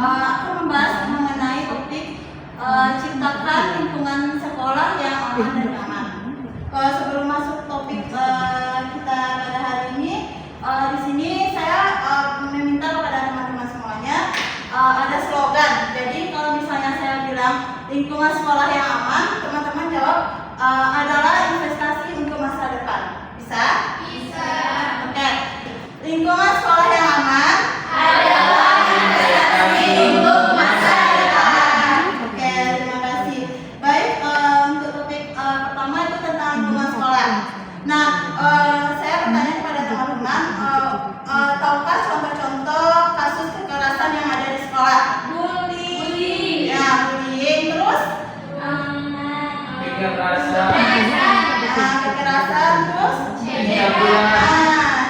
akan membahas mengenai topik ciptakan lingkungan sekolah yang aman dan nyaman. Sebelum masuk topik kita pada hari ini, di sini saya meminta kepada teman-teman semuanya ada slogan. Jadi kalau misalnya saya bilang lingkungan sekolah yang aman, teman-teman jawab adalah investasi untuk masa depan. Bisa? Bisa. Oke. Lingkungan sekolah yang aman adalah investasi untuk masa depan. Oke, terima kasih. Baik, untuk topik pertama itu tentang lingkungan sekolah. Nah, saya bertanya kepada teman-teman, tahukah contoh-contoh kasus kekerasan yang ada di sekolah? Bullying. Ya, bullying. Terus? Kekerasan. Terus?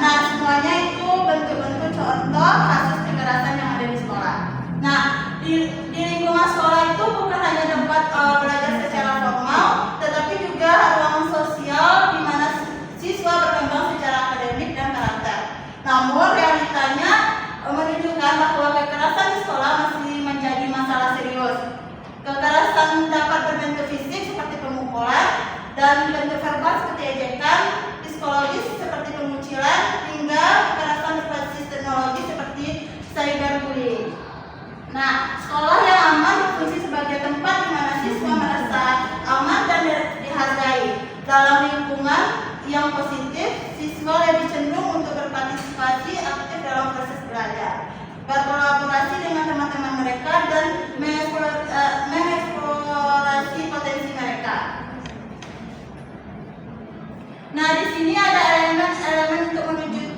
Nah, semuanya itu bentuk-bentuk contoh kasus kekerasan yang ada di sekolah. Nah, di lingkungan sekolah itu bukan hanya tempat belajar secara formal, tetapi juga ruang sosial di mana siswa berkembang secara akademik dan karakter. Namun realitanya menunjukkan bahwa kekerasan di sekolah masih menjadi masalah serius. Kekerasan dapat berbentuk fisik seperti pemukulan dan bentuk verbal seperti ejekan, psikologis seperti pengucilan, hingga kekerasan berbasis teknologi seperti cyberbullying. Nah, sekolah yang aman berfungsi sebagai tempat di mana siswa merasa aman dan dihargai. Dalam lingkungan yang positif, siswa lebih cenderung untuk berpartisipasi aktif dalam proses belajar, berkolaborasi dengan teman-teman mereka, dan mengeksplorasi potensi mereka. Nah, di sini ada elemen untuk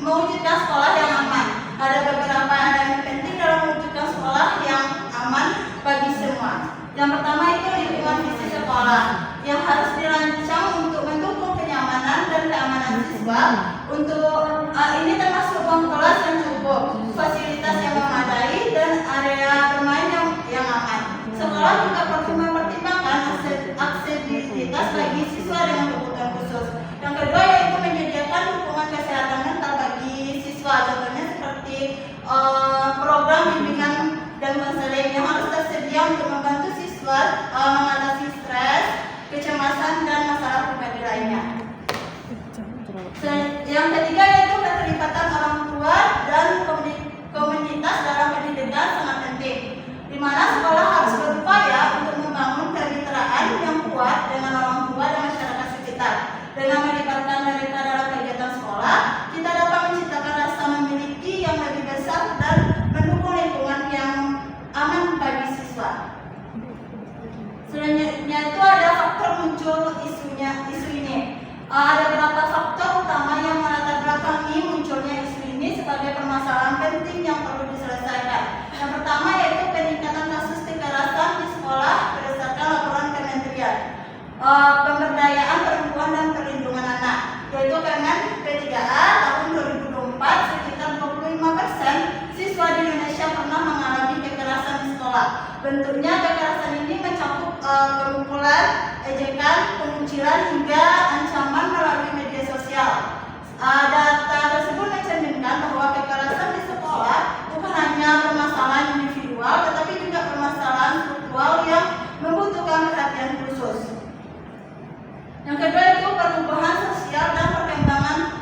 mewujudkan sekolah yang aman. Ada beberapa elemen penting dalam mewujudkan sekolah yang aman bagi semua. Yang pertama itu lingkungan fisik sekolah yang harus dirancang untuk mendukung kenyamanan dan keamanan siswa. Untuk ini termasuk ruang kelas yang cukup, fasilitas yang memadai, dan area bermain yang aman. Sekolah juga perlu mempertimbangkan aksesibilitas bagi siswa dengan kebutuhan khusus. Yang kedua yaitu menyediakan dukungan kesehatan mental bagi siswa, contohnya seperti program bimbingan dan konseling yang harus tersedia untuk membantu siswa mengatasi stres, kecemasan, dan masalah pribadi lainnya. Yang ketiga yaitu keterlibatan orang tua dan komunitas dalam pendidikan sangat penting, di mana sekolah harus berupaya untuk membangun kemitraan yang kuat dengan orang tua dan masyarakat sekitar. Dengan melibatkan mereka dalam kegiatan sekolah, kita dapat menciptakan rasa memiliki yang lebih besar dan mendukung lingkungan yang aman bagi siswa. Selanjutnya itu ada faktor muncul isu ini. Ada beberapa faktor utama yang melatar belakangi munculnya isu ini sebagai permasalahan penting yang perlu diselesaikan. Yang pertama yaitu peningkatan kasus kekerasan di sekolah berdasarkan laporan Kementerian Pemberdayaan Perempuan dan Perlindungan Anak, yaitu Kemen P3A tahun 2024, sekitar 25% siswa di Indonesia pernah mengalami kekerasan di sekolah. Bentuknya kekerasan ini mencakup pemukulan, ejekan, pengucilan, hingga ancaman melalui media sosial. Data tersebut mencerminkan bahwa kekerasan di sekolah bukan hanya permasalahan individual, tetapi juga permasalahan struktural yang membutuhkan perhatian khusus. Yang kedua itu perubahan sosial dan perkembangan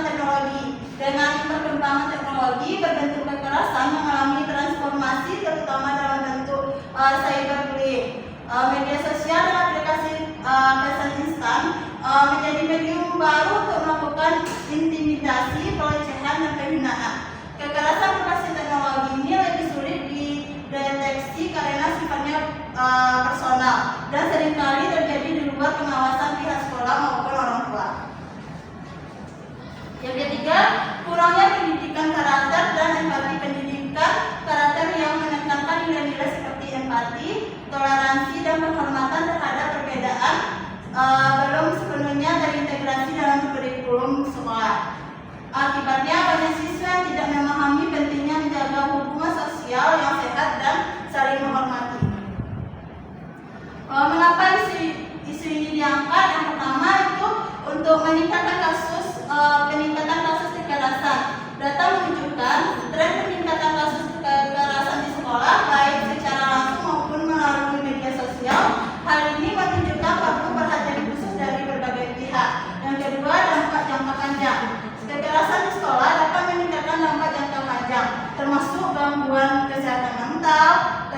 teknologi. Dengan perkembangan teknologi, berbentuk kekerasan mengalami transformasi, terutama dalam bentuk cyberbullying. Media sosial dan aplikasi pesan instan menjadi medium baru untuk melakukan intimidasi, pelecehan, dan penghinaan. Kekerasan berbasis teknologi ini lebih sulit dideteksi karena sifatnya personal dan seringkali terjadi di luar pengawasan pihak sekolah maupun orang tua. Yang ketiga, kurangnya pendidikan karakter dan empati. Pendidikan karakter yang menekankan nilai-nilai seperti empati, toleransi, dan penghormatan terhadap perbedaan belum sepenuhnya terintegrasi dalam kurikulum sekolah. Akibatnya banyak siswa yang tidak memahami pentingnya menjaga hubungan sosial yang sehat dan saling menghormati. Mengapa isu ini diangkat? Yang pertama itu untuk meningkatkan peningkatan kasus kekerasan. Data menunjukkan tren peningkatan kasus kekerasan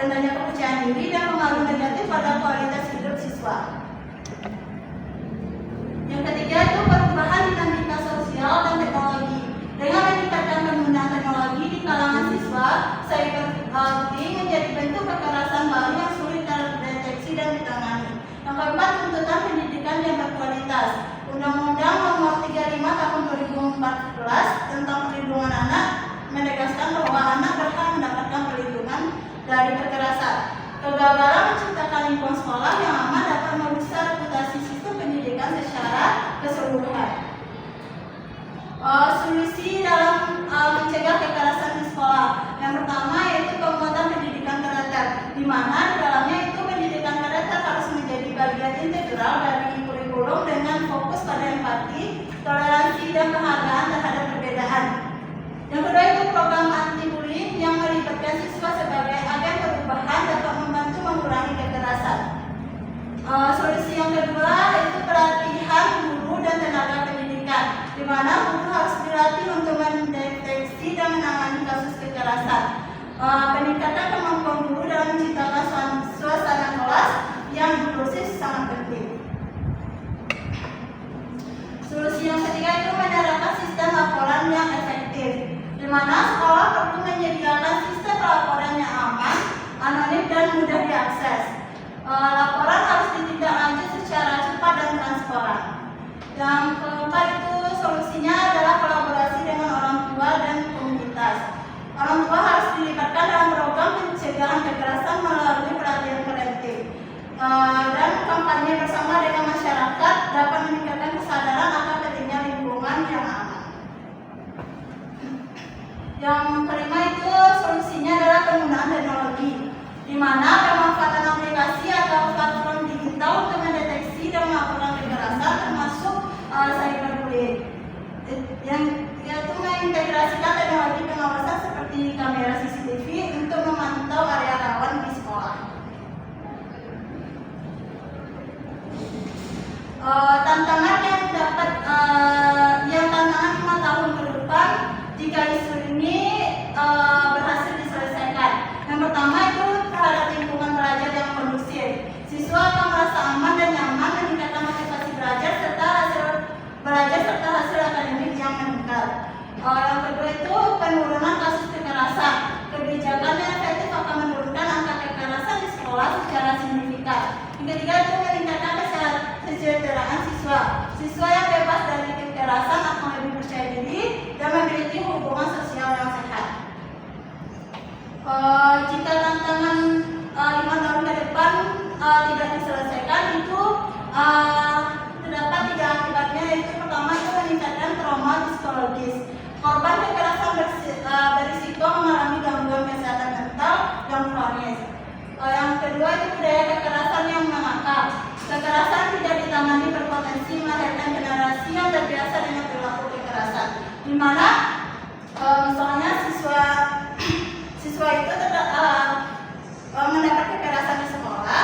rendahnya kepercayaan diri, dan pengaruh negatif pada kualitas hidup siswa. Yang ketiga itu perubahan dinamika sosial dan teknologi. Dengan meningkatkan penggunaan teknologi di kalangan siswa, cyberbullying menjadi bentuk kekerasan baru yang sulit terdeteksi dan ditangani. Yang keempat, tuntutan pendidikan yang berkualitas. Undang-Undang Nomor 35 Tahun 2014 tentang Perlindungan Anak menegaskan bahwa anak berhak mendapatkan perlindungan dari kekerasan. Kegagalan menciptakan lingkungan sekolah yang aman dapat merusak reputasi sistem pendidikan secara keseluruhan. Solusi dalam mencegah kekerasan di sekolah. Yang pertama yaitu penguatan pendidikan karakter, di mana di dalamnya itu pendidikan karakter harus menjadi bagian integral dari kurikulum dengan fokus pada empati, toleransi, dan penghargaan terhadap perbedaan. Yang kedua itu program anti-bullying yang melibatkan siswa sebagai agen perubahan dapat membantu mengurangi kekerasan. Solusi yang kedua itu pelatihan guru dan tenaga pendidikan, di mana guru harus dilatih untuk mendeteksi dan menangani kasus kekerasan. Peningkatan kemampuan guru dalam menciptakan suasana kelas yang inklusif sangat penting. Solusi yang ketiga itu menerapkan sistem laporan yang efektif, di mana sekolah perlu menyediakan sistem laporan yang aman, anonim, dan mudah diakses. Laporan harus ditindaklanjuti secara cepat dan transparan. Yang keempat itu solusinya adalah kolaborasi dengan orang tua dan komunitas. Orang tua harus dilibatkan dalam program pencegahan kekerasan melalui pelatihan preventif. Dan kampanye bersama dengan masyarakat dapat meningkatkan kesadaran akan pentingnya lingkungan yang aman. Yang kelima itu solusinya adalah penggunaan teknologi, di mana pemanfaatan aplikasi atau platform digital untuk mendeteksi dan melakukan kekerasan termasuk cyberbullying. Yang yaitu mengintegrasikan teknologi pengawasan seperti kamera CCTV untuk memantau area rawan di sekolah. Tantangan yang dapat tantangan 5 tahun ke depan jika isu ini berhasil diselesaikan. Yang pertama itu terhadap lingkungan belajar yang kondusif. Siswa akan merasa aman dan nyaman, meningkatkan motivasi belajar serta hasil akademik yang meningkat. Yang kedua itu penurunan kasus kekerasan. Kebijakan yang efektif akan menurunkan angka kekerasan di sekolah secara signifikan. Yang ketiga itu meningkatkan kesejahteraan siswa. Siswa yang bebas dari kekerasan akan lebih percaya diri dan memiliki hubungan sosial yang sehat. Jika tantangan 5 tahun ke depan tidak diselesaikan, itu terdapat 3 akibatnya, yaitu pertama itu meningkatkan trauma psikologis. Korban kekerasan berisiko mengalami gangguan kesehatan mental dan kronis. Yang kedua itu budaya kekerasan yang mengakar. Kekerasan tidak ditangani berpotensi melahirkan generasi yang terbiasa dengan perilaku kekerasan, di mana misalnya siswa itu mendapat kekerasan di sekolah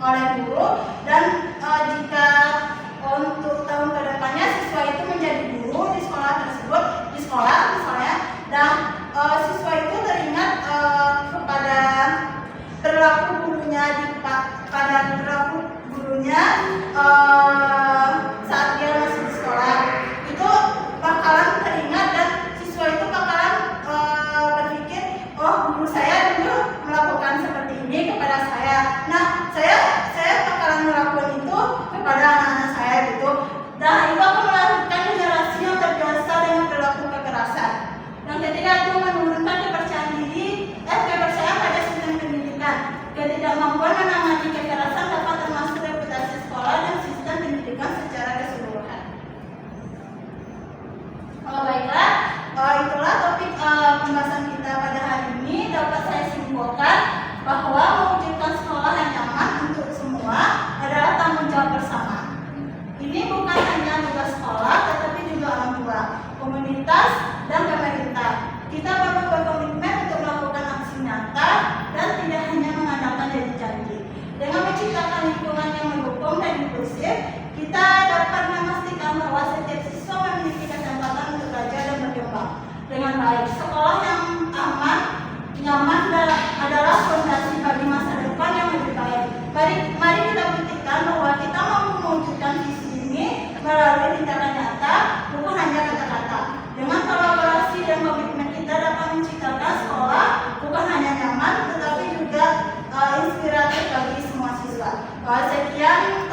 oleh guru, dan jika untuk tahun kedepannya siswa itu menjadi guru di sekolah tersebut, di sekolah misalnya, dan siswa itu teringat kepada perilaku gurunya saat dia masih di sekolah, itu bakalan teringat dan siswa itu bakalan berpikir, oh guru saya dulu melakukan seperti ini kepada saya. Nah, saya bakalan melakukan itu kepada anak-anak saya gitu. Dan itu akan melahirkan generasi yang terbiasa dengan perilaku kekerasan. Yang ketiga itu menurunkan kepercayaan pada sistem pendidikan. Ketidakmampuan menangani kekerasan dapat termasuk reputasi sekolah dan sistem pendidikan secara keseluruhan. Baiklah, itulah topik pembahasan kita pada hari ini. Dapat saya simpulkan bahwa mewujudkan sekolah yang nyaman untuk semua adalah tanggung jawab bersama. Ini bukan hanya tugas sekolah, tetapi juga orang tua, komunitas, dan pemerintah. Kita perlu berkomitmen untuk melakukan aksi nyata dan tidak hanya mengandalkan janji-janji. Dengan menciptakan lingkungan yang mendukung dan inklusif, kita dapat memastikan bahwa setiap siswa memiliki kesempatan untuk belajar dan berkembang dengan baik. Sekolah yang aman, nyaman adalah gratis bagi semua siswa. Sekian